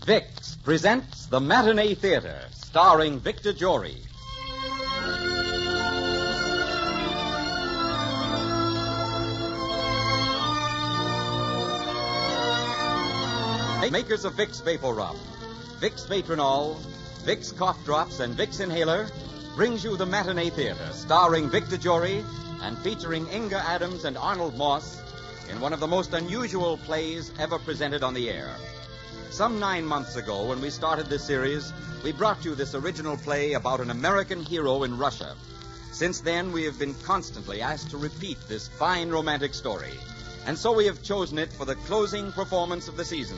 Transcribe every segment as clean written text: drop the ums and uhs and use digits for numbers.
Vicks presents the Matinee Theater, starring Victor Jory. Makers of Vicks Vapor Rub, Vicks Vatronol, Vicks Cough Drops, and Vicks Inhaler brings you the Matinee Theater, starring Victor Jory and featuring Inga Adams and Arnold Moss in one of the most unusual plays ever presented on the air. Some 9 months ago, when we started this series, we brought you this original play about an American hero in Russia. Since then, we have been constantly asked to repeat this fine romantic story. And so we have chosen it for the closing performance of the season,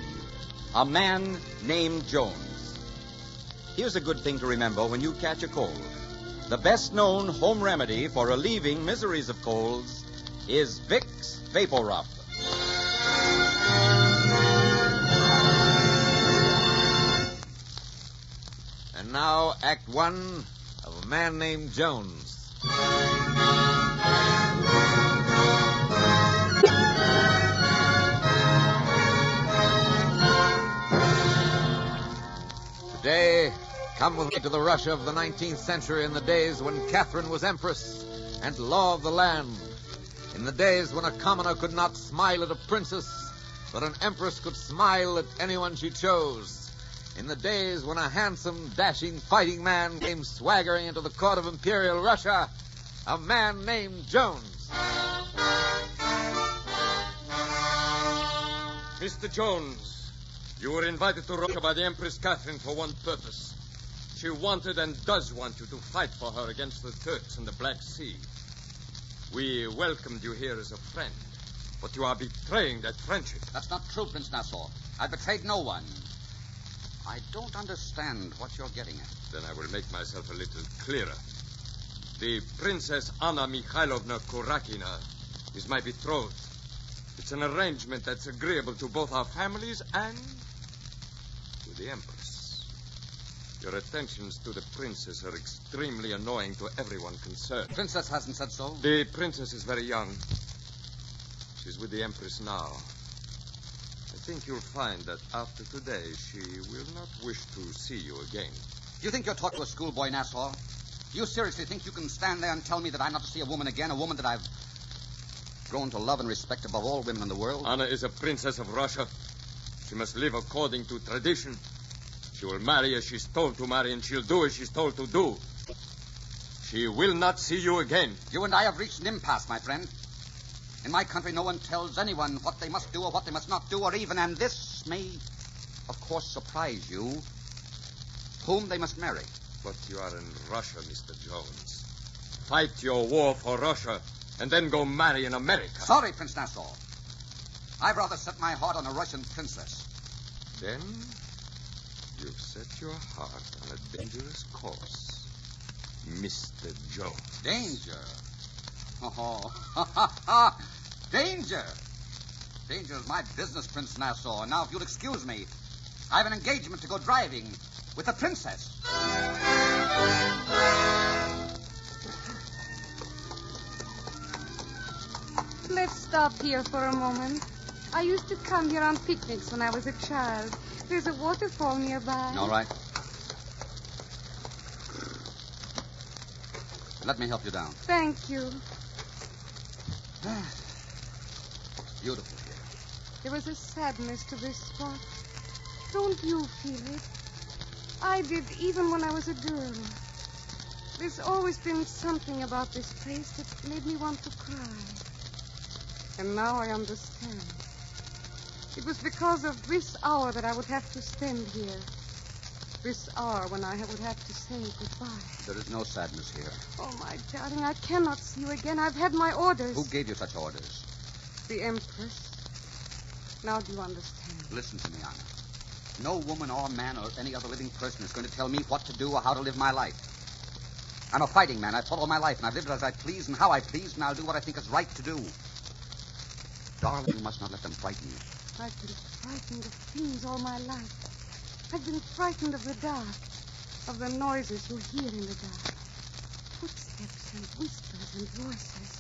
A Man Named Jones. Here's a good thing to remember when you catch a cold. The best-known home remedy for relieving miseries of colds is Vicks Vapor Rub. And now, Act One of A Man Named Jones. Today, come with me to the Russia of the 19th century in the days when Catherine was empress and law of the land. In the days when a commoner could not smile at a princess, but an empress could smile at anyone she chose. In the days when a handsome, dashing, fighting man came swaggering into the court of Imperial Russia, a man named Jones. Mr. Jones, you were invited to Russia by the Empress Catherine for one purpose. She wanted and does want you to fight for her against the Turks in the Black Sea. We welcomed you here as a friend, but you are betraying that friendship. That's not true, Prince Nassau. I betrayed no one. I don't understand what you're getting at. Then I will make myself a little clearer. The Princess Anna Mikhailovna Kurakina is my betrothed. It's an arrangement that's agreeable to both our families and to the Empress. Your attentions to the princess are extremely annoying to everyone concerned. The princess hasn't said so. The princess is very young. She's with the Empress now. I think you'll find that after today, she will not wish to see you again. Do you think you're talking to a schoolboy, Nassau? Do you seriously think you can stand there and tell me that I'm not to see a woman again, a woman that I've grown to love and respect above all women in the world? Anna is a princess of Russia. She must live according to tradition. She will marry as she's told to marry, and she'll do as she's told to do. She will not see you again. You and I have reached an impasse, my friend. In my country, no one tells anyone what they must do or what they must not do, or even, and this may, of course, surprise you, whom they must marry. But you are in Russia, Mr. Jones. Fight your war for Russia, and then go marry in America. Sorry, Prince Nassau. I'd rather set my heart on a Russian princess. Then you've set your heart on a dangerous course, Mr. Jones. Danger? Oh, danger. Danger is my business, Prince Nassau. And now, if you'll excuse me, I have an engagement to go driving with the princess. Let's stop here for a moment. I used to come here on picnics when I was a child. There's a waterfall nearby. All right. Let me help you down. Thank you. Beautiful here. There was a sadness to this spot. Don't you feel it? I did, even when I was a girl. There's always been something about this place that made me want to cry. And now I understand. It was because of this hour that I would have to stand here. This hour when I would have to say goodbye. There is no sadness here. Oh, my darling, I cannot see you again. I've had my orders. Who gave you such orders? The Empress. Now do you understand? Listen to me, Anna. No woman or man or any other living person is going to tell me what to do or how to live my life. I'm a fighting man. I've fought all my life, and I've lived as I please and how I please, and I'll do what I think is right to do. Darling, you must not let them frighten you. I've been frightened of things all my life. I've been frightened of the dark, of the noises you hear in the dark. Footsteps and whispers and voices.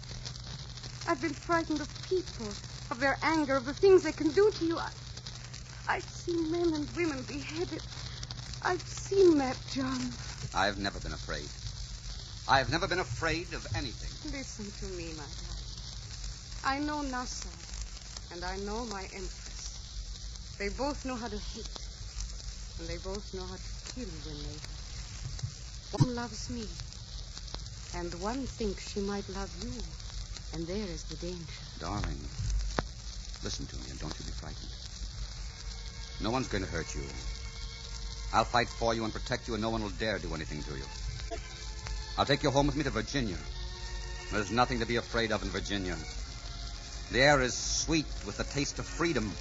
I've been frightened of people, of their anger, of the things they can do to you. I've seen men and women beheaded. I've seen that, John. I've never been afraid. I've never been afraid of anything. Listen to me, my darling. I know Nassau, and I know my Empress. They both know how to hate, and they both know how to kill when they hate. One loves me, and one thinks she might love you, and there is the danger. Darling, listen to me, and don't you be frightened. No one's going to hurt you. I'll fight for you and protect you, and no one will dare do anything to you. I'll take you home with me to Virginia. There's nothing to be afraid of in Virginia. The air is sweet with the taste of freedom,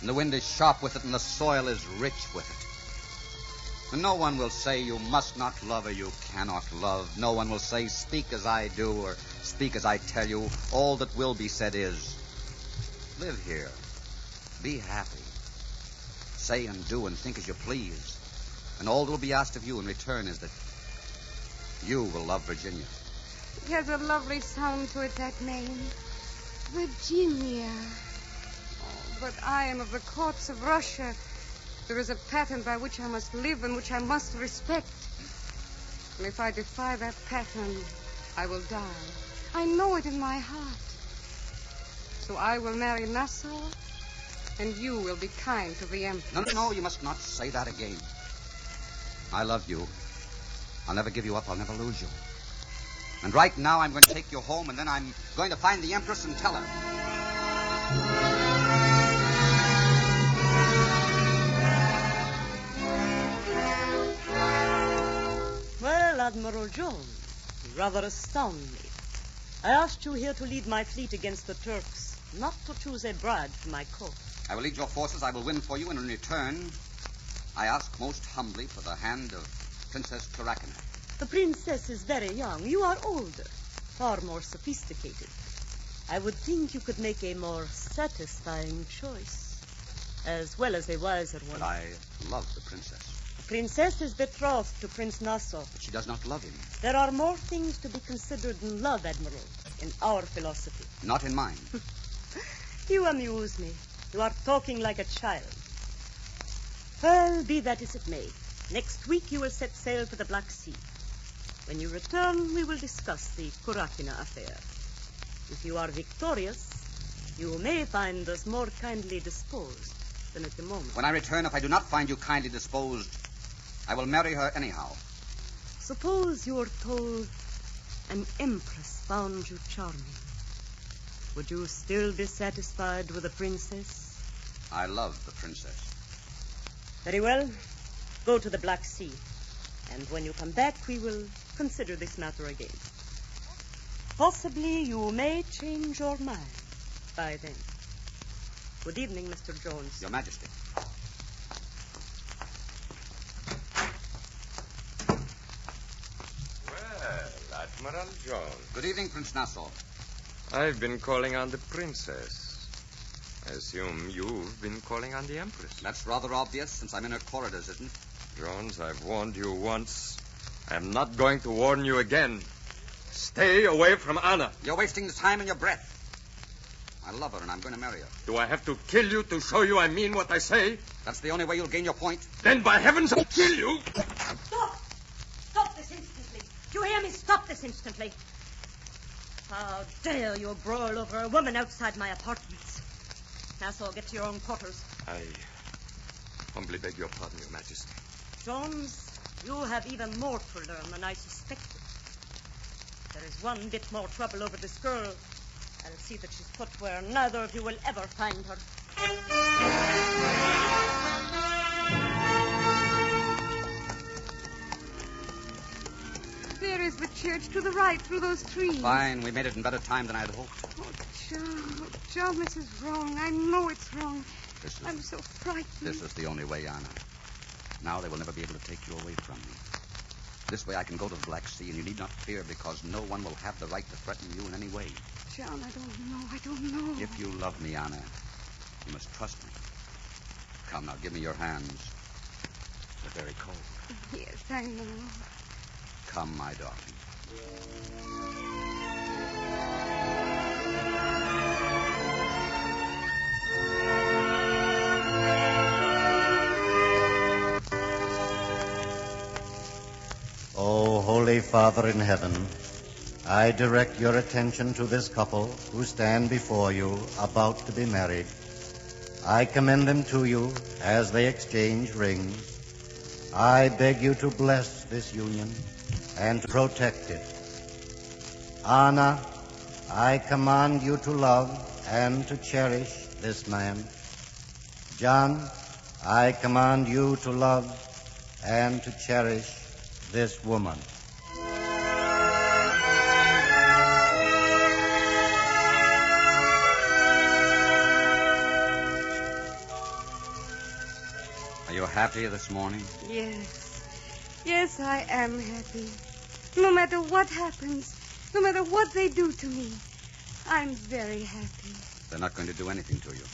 and the wind is sharp with it, and the soil is rich with it. And no one will say you must not love or you cannot love. No one will say speak as I do or speak as I tell you. All that will be said is, live here. Be happy. Say and do and think as you please. And all that will be asked of you in return is that you will love Virginia. It has a lovely sound to it, that name. Virginia. Oh, but I am of the courts of Russia. There is a pattern by which I must live and which I must respect. And if I defy that pattern, I will die. I know it in my heart. So I will marry Nassau, and you will be kind to the Empress. No, you must not say that again. I love you. I'll never give you up. I'll never lose you. And right now I'm going to take you home, and then I'm going to find the Empress and tell her. Well, Admiral Jones, you rather astound me. I asked you here to lead my fleet against the Turks, not to choose a bride for my court. I will lead your forces. I will win for you, and in return, I ask most humbly for the hand of Princess Karakina. The princess is very young. You are older, far more sophisticated. I would think you could make a more satisfying choice, as well as a wiser one. But I love the princess. The princess is betrothed to Prince Nassau. But she does not love him. There are more things to be considered than love, Admiral, in our philosophy. Not in mine. You amuse me. You are talking like a child. Well, be that as it may, next week you will set sail for the Black Sea. When you return, we will discuss the Kurakina affair. If you are victorious, you may find us more kindly disposed than at the moment. When I return, if I do not find you kindly disposed, I will marry her anyhow. Suppose you were told an empress found you charming. Would you still be satisfied with the princess? I love the princess. Very well. Go to the Black Sea. And when you come back, we will consider this matter again. Possibly you may change your mind by then. Good evening, Mr. Jones. Your Majesty. Well, Admiral Jones. Good evening, Prince Nassau. I've been calling on the princess. I assume you've been calling on the Empress. That's rather obvious, since I'm in her corridors, isn't it? Jones, I've warned you once. I'm not going to warn you again. Stay away from Anna. You're wasting the time and your breath. I love her, and I'm going to marry her. Do I have to kill you to show you I mean what I say? That's the only way you'll gain your point. Then, by heavens, I'll kill you. Stop! Stop this instantly. Do you hear me? Stop this instantly. How dare you brawl over a woman outside my apartments? Nassau, get to your own quarters. I humbly beg your pardon, Your Majesty. Jones, you have even more to learn than I suspected. There is one bit more trouble over this girl. I'll see that she's put where neither of you will ever find her. There is the church to the right, through those trees. Fine. We made it in better time than I had hoped. Oh, John, this is wrong. I know it's wrong. I'm so frightened. This is the only way, Anna. Now they will never be able to take you away from me. This way I can go to the Black Sea, and you need not fear, because no one will have the right to threaten you in any way. John, I don't know. If you love me, Anna, you must trust me. Come now, give me your hands. They're very cold. Yes, I know. Come, my darling. Holy Father in heaven, I direct your attention to this couple who stand before you about to be married. I commend them to you as they exchange rings. I beg you to bless this union and to protect it. Anna, I command you to love and to cherish this man. John, I command you to love and to cherish this woman. Are you happy this morning? Yes. Yes, I am happy. No matter what happens, no matter what they do to me, I'm very happy. They're not going to do anything to you.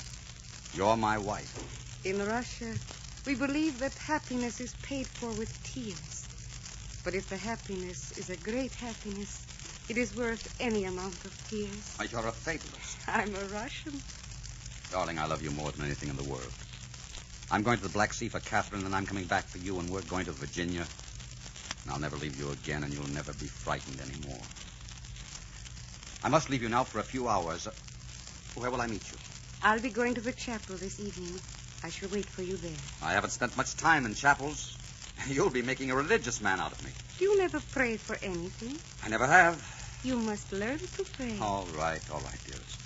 You're my wife. In Russia, we believe that happiness is paid for with tears. But if the happiness is a great happiness, it is worth any amount of tears. Why, you're a fatalist. I'm a Russian. Darling, I love you more than anything in the world. I'm going to the Black Sea for Catherine, and I'm coming back for you, and we're going to Virginia. And I'll never leave you again, and you'll never be frightened anymore. I must leave you now for a few hours. Where will I meet you? I'll be going to the chapel this evening. I shall wait for you there. I haven't spent much time in chapels. You'll be making a religious man out of me. You never pray for anything. I never have. You must learn to pray. All right, dearest.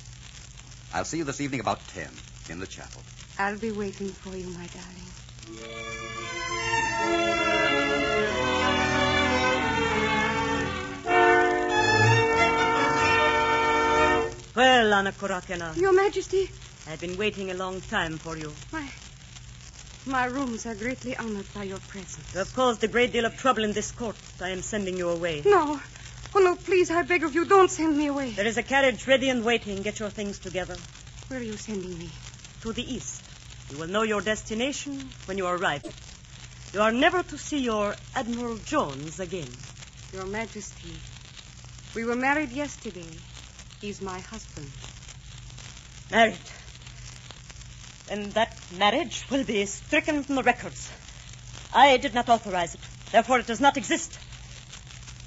I'll see you this evening about 10 in the chapel. I'll be waiting for you, my darling. Well, Anna Korakina, Your Majesty, I've been waiting a long time for you. my rooms are greatly honored by your presence. You have caused a great deal of trouble in this court. I am sending you away. No. Oh, no, please, I beg of you, don't send me away. There is a carriage ready and waiting. Get your things together. Where are you sending me? To the east. You will know your destination when you arrive. You are never to see your Admiral Jones again. Your Majesty, we were married yesterday. He's my husband. Married. And that marriage will be stricken from the records. I did not authorize it. Therefore, it does not exist.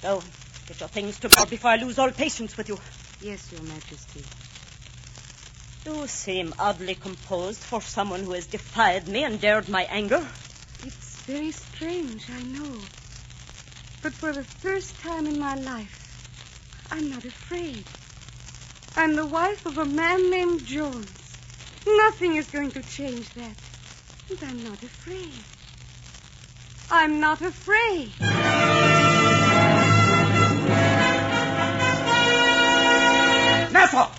So, get your things together before I lose all patience with you. Yes, Your Majesty. You seem oddly composed for someone who has defied me and dared my anger. It's very strange, I know. But for the first time in my life, I'm not afraid. I'm the wife of a man named Jones. Nothing is going to change that. And I'm not afraid. I'm not afraid. Nassau!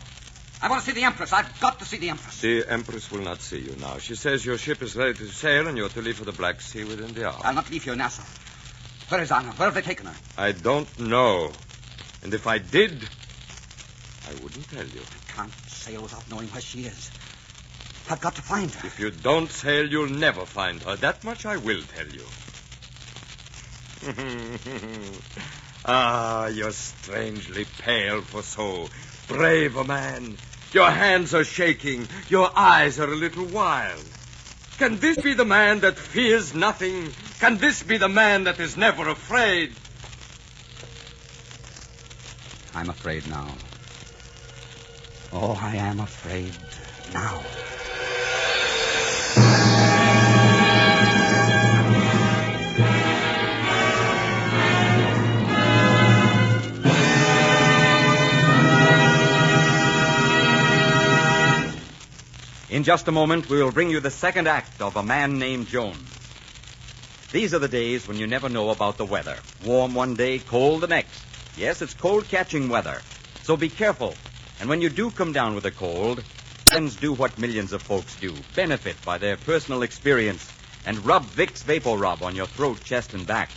I want to see the Empress. I've got to see the Empress. The Empress will not see you now. She says your ship is ready to sail and you're to leave for the Black Sea within the hour. I'll not leave here, Nassau. Where is Anna? Where have they taken her? I don't know. And if I did, I wouldn't tell you. I can't sail without knowing where she is. I've got to find her. If you don't sail, you'll never find her. That much I will tell you. Ah, you're strangely pale for so brave a man. Your hands are shaking. Your eyes are a little wild. Can this be the man that fears nothing? Can this be the man that is never afraid? I'm afraid now. Oh, I am afraid now. In just a moment, we will bring you the second act of A Man Named Jones. These are the days when you never know about the weather. Warm one day, cold the next. Yes, it's cold-catching weather, so be careful. And when you do come down with a cold, friends do what millions of folks do, benefit by their personal experience, and rub Vicks Vapor Rub on your throat, chest, and back.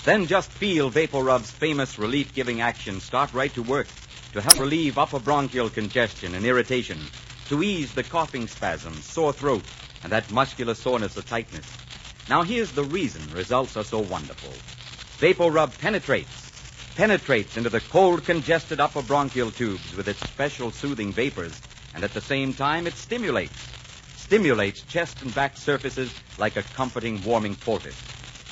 Then just feel Vapor Rub's famous relief-giving action start right to work to help relieve upper bronchial congestion and irritation, to ease the coughing spasms, sore throat, and that muscular soreness or tightness. Now, here's the reason results are so wonderful. Vapor Rub penetrates into the cold, congested upper bronchial tubes with its special soothing vapors, and at the same time it stimulates chest and back surfaces like a comforting, warming poultice.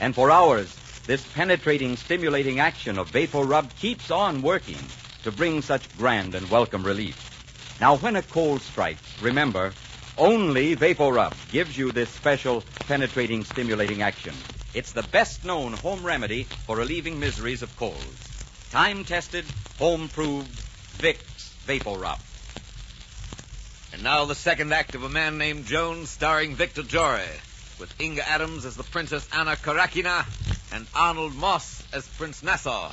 And for hours, this penetrating, stimulating action of Vapor Rub keeps on working to bring such grand and welcome relief. Now, when a cold strikes, remember, only Vapor Rub gives you this special penetrating, stimulating action. It's the best-known home remedy for relieving miseries of colds. Time-tested, home-proved Vicks Vapor Rub. And now the second act of A Man Named Jones, starring Victor Jory, with Inga Adams as the Princess Anna Karakina and Arnold Moss as Prince Nassau.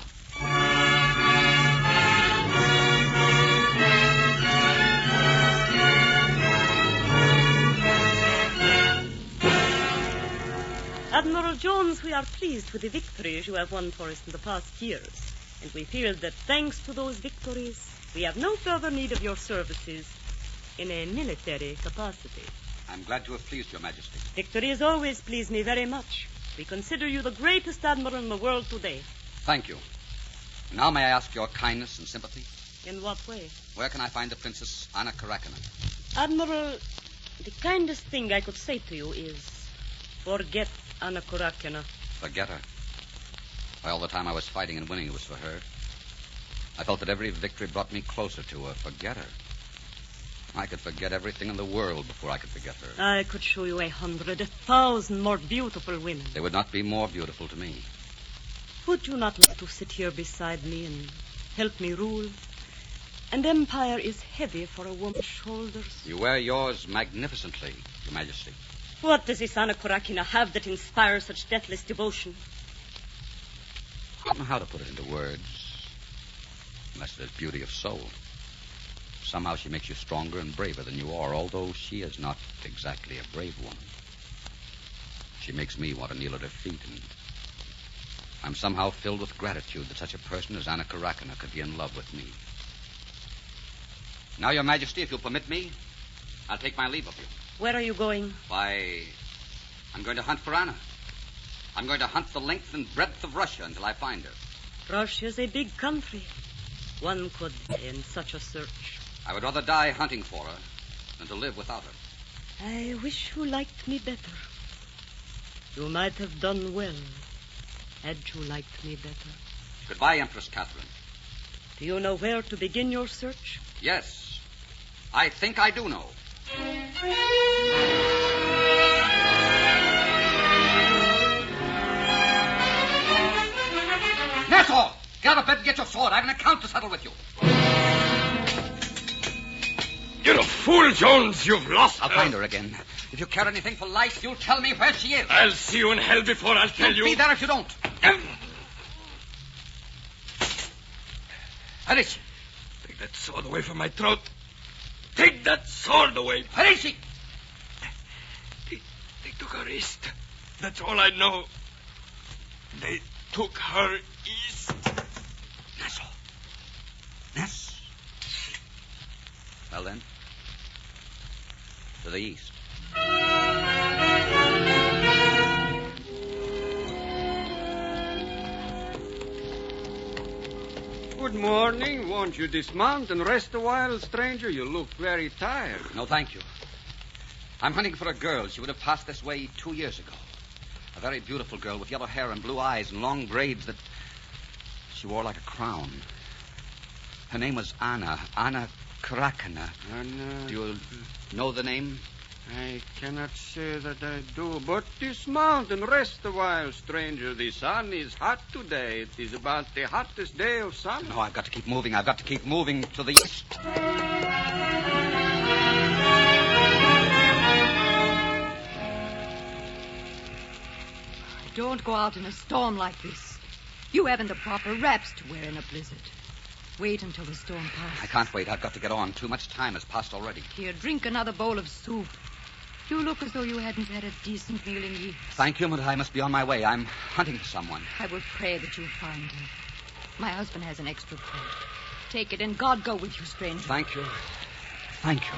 Admiral Jones, we are pleased with the victories you have won for us in the past years, and we feel that thanks to those victories, we have no further need of your services in a military capacity. I'm glad to have pleased Your Majesty. Victories always please me very much. We consider you the greatest admiral in the world today. Thank you. Now may I ask your kindness and sympathy? In what way? Where can I find the Princess Anna Karakina? Admiral, the kindest thing I could say to you is forget Anna Karakina. Forget her. Why, all the time I was fighting and winning, it was for her. I felt that every victory brought me closer to her. Forget her. I could forget everything in the world before I could forget her. I could show you 100, 1,000 more beautiful women. They would not be more beautiful to me. Would you not like to sit here beside me and help me rule? An empire is heavy for a woman's shoulders. You wear yours magnificently, Your Majesty. What does this Anna Karakina have that inspires such deathless devotion? I don't know how to put it into words, unless it is beauty of soul. Somehow she makes you stronger and braver than you are, although she is not exactly a brave woman. She makes me want to kneel at her feet, and I'm somehow filled with gratitude that such a person as Anna Karakina could be in love with me. Now, Your Majesty, if you'll permit me, I'll take my leave of you. Where are you going? Why, I'm going to hunt for Anna. I'm going to hunt the length and breadth of Russia until I find her. Russia's a big country. One could die in such a search. I would rather die hunting for her than to live without her. I wish you liked me better. You might have done well had you liked me better. Goodbye, Empress Catherine. Do you know where to begin your search? Yes, I think I do know. Nassau! Get out of bed and get your sword. I have an account to settle with you. You're a fool, Jones. You've lost her. I'll find her again. If you care anything for life, you'll tell me where she is. I'll see you in hell before I'll tell you. Be there if you don't. Where is she? Take that sword away from my throat. Take that sword away. Where is she? They took her east. That's all I know. They took her east. Nassau. Nass. Well, then. To the east. Good morning. Won't you dismount and rest a while, stranger? You look very tired. No, thank you. I'm hunting for a girl. She would have passed this way 2 years ago. A very beautiful girl with yellow hair and blue eyes and long braids that she wore like a crown. Her name was Anna Karakina. Anna... Do you know the name? I cannot say that I do, but dismount and rest a while, stranger. The sun is hot today. It is about the hottest day of summer. No, I've got to keep moving. I've got to keep moving to the east. Don't go out in a storm like this. You haven't the proper wraps to wear in a blizzard. Wait until the storm passes. I can't wait. I've got to get on. Too much time has passed already. Here, drink another bowl of soup. You look as though you hadn't had a decent meal in years. Thank you, but I must be on my way. I'm hunting for someone. I will pray that you find her. My husband has an extra coat. Take it, and God go with you, stranger. Thank you. Thank you.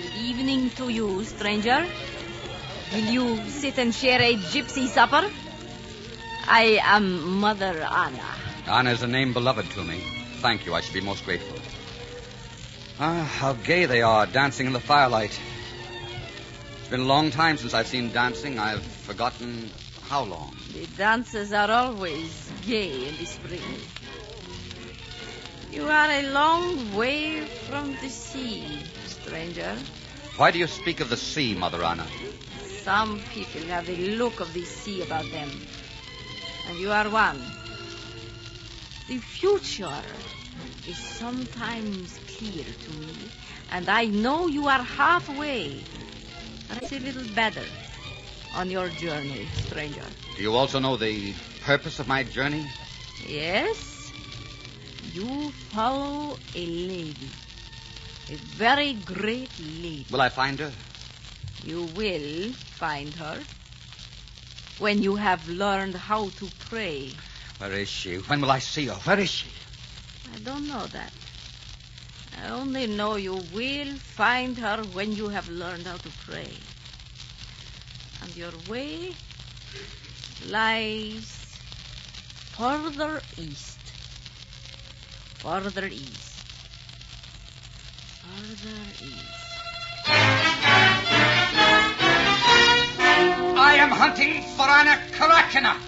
Good evening to you, stranger. Will you sit and share a gypsy supper? I am Mother Anna. Anna is a name beloved to me. Thank you. I should be most grateful. Ah, how gay they are, dancing in the firelight. It's been a long time since I've seen dancing. I've forgotten how long. The dances are always gay in the spring. You are a long way from the sea, stranger. Why do you speak of the sea, Mother Anna? Some people have the look of the sea about them. And you are one. The future is sometimes clear to me. And I know you are halfway. Perhaps a little better on your journey, stranger. Do you also know the purpose of my journey? Yes. You follow a lady. A very great lady. Will I find her? You will find her when you have learned how to pray. Where is she? When will I see her? Where is she? I don't know that. I only know you will find her when you have learned how to pray. And your way lies further east. Further east. Further east. I am hunting for Anna Karakina.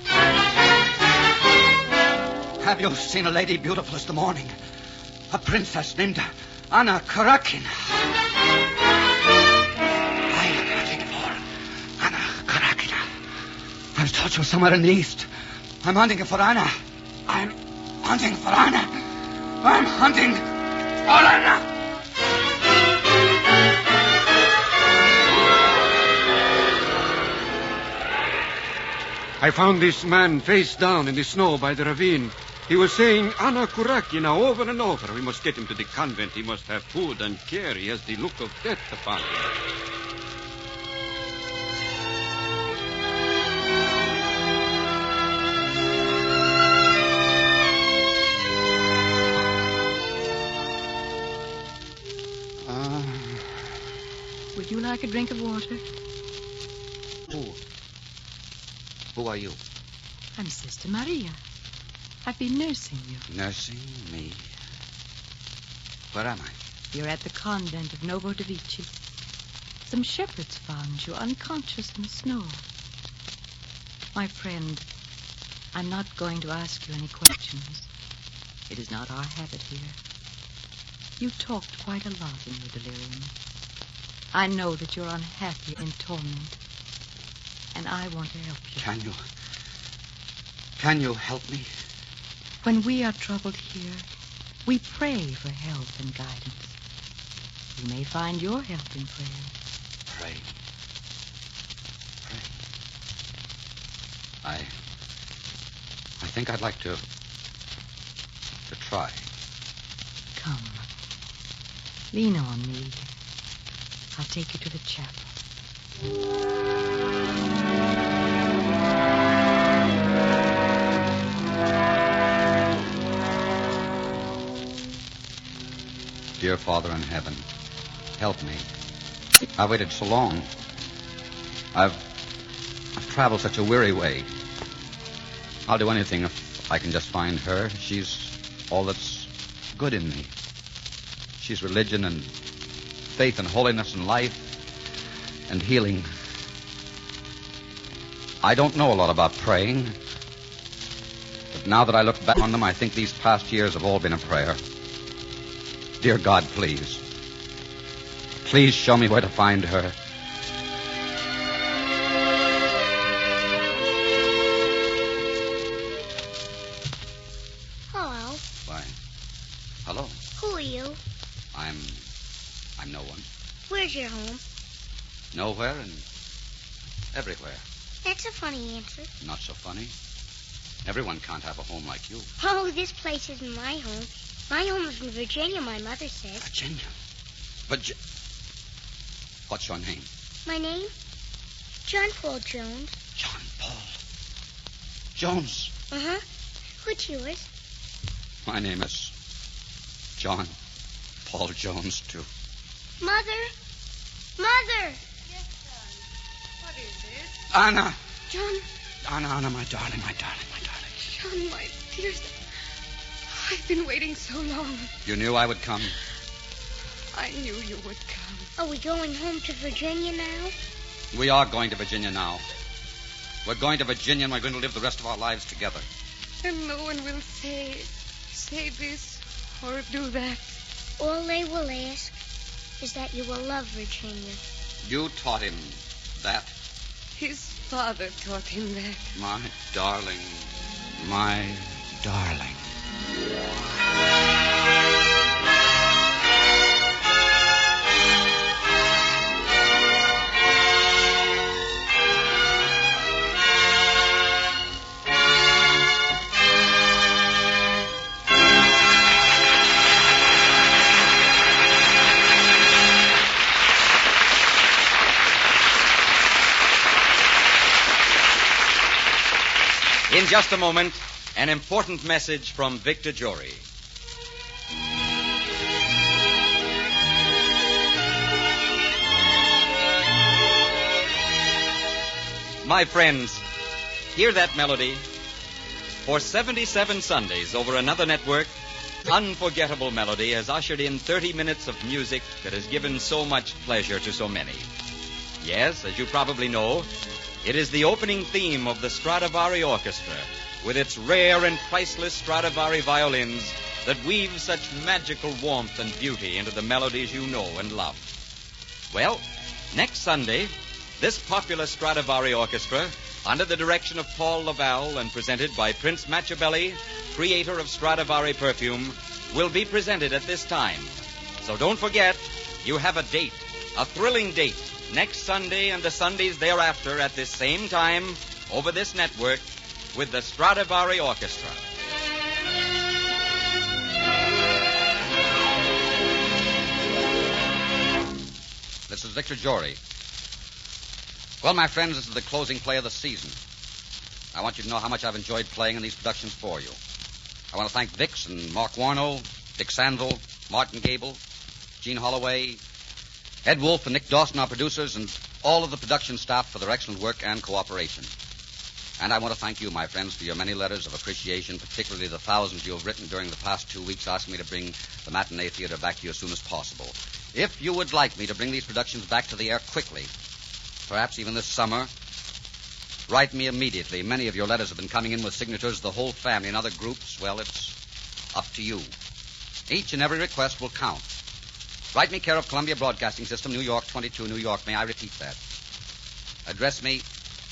Have you seen a lady beautiful as the morning? A princess named Anna Karakina. I am hunting for Anna Karakina. I was told she was somewhere in the east. I'm hunting for Anna. I'm hunting for Anna. I'm hunting for Anna. I found this man face down in the snow by the ravine. He was saying Anna Kurakina over and over. We must get him to the convent. He must have food and care. He has the look of death upon him. Would you like a drink of water? Who are you? I'm Sister Maria. I've been nursing you. Nursing me? Where am I? You're at the convent of Novodevichy. Some shepherds found you unconscious in the snow. My friend, I'm not going to ask you any questions. It is not our habit here. You talked quite a lot in your delirium. I know that you're unhappy and in torment. And I want to help you. Can you help me? When we are troubled here, we pray for help and guidance. You may find your help in prayer. Pray. I think I'd like to try. Come. Lean on me. I'll take you to the chapel. Dear Father in heaven, help me. I've waited so long. I've traveled such a weary way. I'll do anything if I can just find her. She's all that's good in me. She's religion and faith and holiness and life and healing. I don't know a lot about praying, but now that I look back on them, I think these past years have all been a prayer. Dear God, please show me where to find her. Hello. Why, hello. Who are you? I'm no one. Where's your home? Nowhere and everywhere. That's a funny answer. Not so funny. Everyone can't have a home like you. Oh, this place isn't my home. My home is in Virginia, my mother said. Virginia? What's your name? My name? John Paul Jones. John Paul Jones. Uh-huh. What's yours? My name is John Paul Jones, too. Mother? Mother! Yes, son. What is it? Anna! John? Anna, my darling. John, my dear son. I've been waiting so long. You knew I would come? I knew you would come. Are we going home to Virginia now? We are going to Virginia now. We're going to Virginia, and we're going to live the rest of our lives together. And no one will say this or do that. All they will ask is that you will love Virginia. You taught him that. His father taught him that. My darling. My darling. In just a moment, an important message from Victor Jory. My friends, hear that melody? For 77 Sundays over another network, unforgettable melody has ushered in 30 minutes of music that has given so much pleasure to so many. Yes, as you probably know, it is the opening theme of the Stradivari Orchestra, with its rare and priceless Stradivari violins that weave such magical warmth and beauty into the melodies you know and love. Well, next Sunday, this popular Stradivari Orchestra, under the direction of Paul Laval and presented by Prince Machiavelli, creator of Stradivari perfume, will be presented at this time. So don't forget, you have a date, a thrilling date, next Sunday and the Sundays thereafter at this same time over this network with the Stradivari Orchestra. This is Victor Jory. Well, my friends, this is the closing play of the season. I want you to know how much I've enjoyed playing in these productions for you. I want to thank Vix and Mark Warno, Dick Sanville, Martin Gable, Gene Holloway, Ed Wolf and Nick Dawson, our producers, and all of the production staff for their excellent work and cooperation. And I want to thank you, my friends, for your many letters of appreciation, particularly the thousands you have written during the past 2 weeks asking me to bring the Matinee Theater back to you as soon as possible. If you would like me to bring these productions back to the air quickly, perhaps even this summer, write me immediately. Many of your letters have been coming in with signatures, the whole family, and other groups. Well, it's up to you. Each and every request will count. Write me, care of Columbia Broadcasting System, New York 22, New York. May I repeat that? Address me,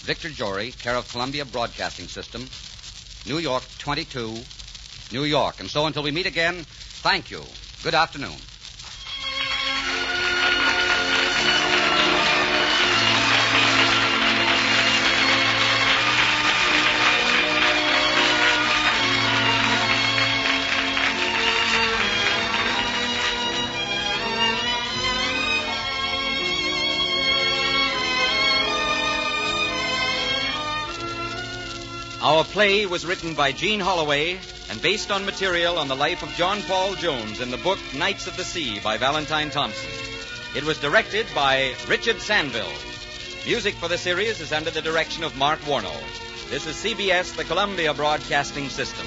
Victor Jory, care of Columbia Broadcasting System, New York 22, New York. And so until we meet again, thank you. Good afternoon. Our play was written by Gene Holloway and based on material on the life of John Paul Jones in the book Knights of the Sea by Valentine Thompson. It was directed by Richard Sanville. Music for the series is under the direction of Mark Warno. This is CBS, the Columbia Broadcasting System.